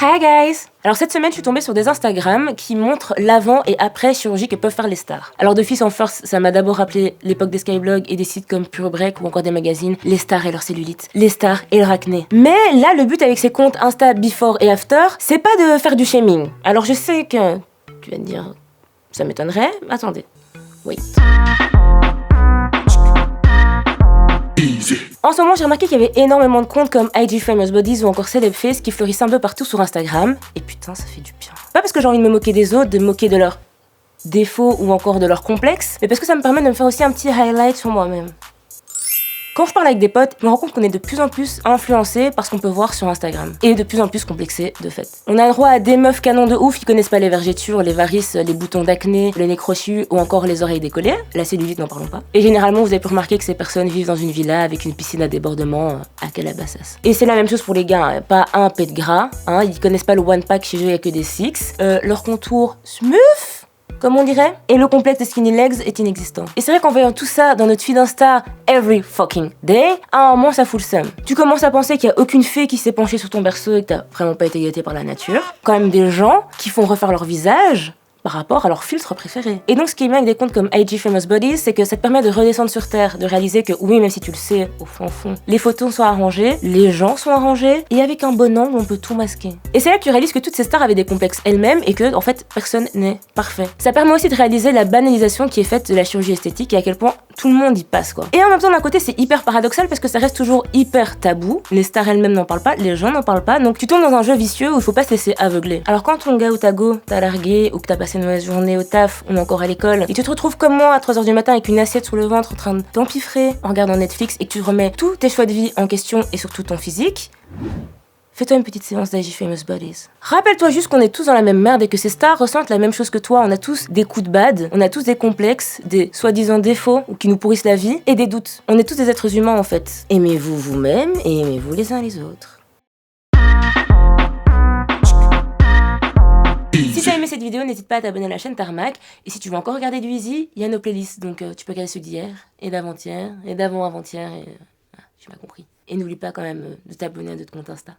Hi guys! Alors cette semaine, je suis tombée sur des Instagram qui montrent l'avant et après chirurgie que peuvent faire les stars. Alors de fils en force, ça m'a d'abord rappelé l'époque des skyblogs et des sites comme Pure Break ou encore des magazines, les stars et leur cellulite, les stars et leur acné. Mais là, le but avec ces comptes Insta before et after, c'est pas de faire du shaming. Alors je sais que tu vas te dire, ça m'étonnerait, attendez, wait. En ce moment, j'ai remarqué qu'il y avait énormément de comptes comme IG Famous Bodies ou encore Celebface qui fleurissaient un peu partout sur Instagram. Et putain, ça fait du bien. Pas parce que j'ai envie de me moquer des autres, de me moquer de leurs défauts ou encore de leurs complexes, mais parce que ça me permet de me faire aussi un petit highlight sur moi-même. Quand je parle avec des potes, je me rends compte qu'on est de plus en plus influencé par ce qu'on peut voir sur Instagram. Et de plus en plus complexé, de fait. On a le droit à des meufs canons de ouf qui connaissent pas les vergetures, les varices, les boutons d'acné, le nez crochu ou encore les oreilles décollées. La cellulite, n'en parlons pas. Et généralement, vous avez pu remarquer que ces personnes vivent dans une villa avec une piscine à débordement à Calabasas. Et c'est la même chose pour les gars, hein. Pas un pet de gras, hein. Ils connaissent pas le one pack chez eux, il y a que des six. Leur contour smooth, comme on dirait, et le complexe des skinny legs est inexistant. Et c'est vrai qu'en voyant tout ça dans notre feed Insta every fucking day, à un moment ça fout le seum. Tu commences à penser qu'il y a aucune fée qui s'est penchée sur ton berceau et que t'as vraiment pas été gâté par la nature. Quand même des gens qui font refaire leur visage par rapport à leur filtre préféré. Et donc ce qui est bien avec des comptes comme IG Famous Bodies, c'est que ça te permet de redescendre sur terre, de réaliser que oui, même si tu le sais au fond, les photos sont arrangées, les gens sont arrangés, et avec un bon angle, on peut tout masquer. Et c'est là que tu réalises que toutes ces stars avaient des complexes elles-mêmes et que, en fait, personne n'est parfait. Ça permet aussi de réaliser la banalisation qui est faite de la chirurgie esthétique et à quel point tout le monde y passe, quoi. Et en même temps, d'un côté, c'est hyper paradoxal parce que ça reste toujours hyper tabou. Les stars elles-mêmes n'en parlent pas, les gens n'en parlent pas, donc tu tombes dans un jeu vicieux où il faut pas se laisser aveugler. Alors quand ton gars ou ta go t'a largué ou que t'as passé une mauvaise journée au taf ou encore à l'école et tu te retrouves comme moi à 3h du matin avec une assiette sur le ventre en train de t'empiffrer en regardant Netflix et que tu remets tous tes choix de vie en question et surtout ton physique, fais-toi une petite séance d'IG Famous Bodies. Rappelle-toi juste qu'on est tous dans la même merde et que ces stars ressentent la même chose que toi. On a tous des coups de bad, on a tous des complexes, des soi-disant défauts qui nous pourrissent la vie et des doutes. On est tous des êtres humains en fait. Aimez-vous vous-même et aimez-vous les uns les autres. Si t'as aimé cette vidéo, n'hésite pas à t'abonner à la chaîne Tarmac. Et si tu veux encore regarder du Easy, il y a nos playlists. Donc tu peux regarder ceux d'hier, et d'avant-hier, et d'avant-avant-hier, et... tu m'as compris. Et n'oublie pas quand même de t'abonner à notre compte Insta.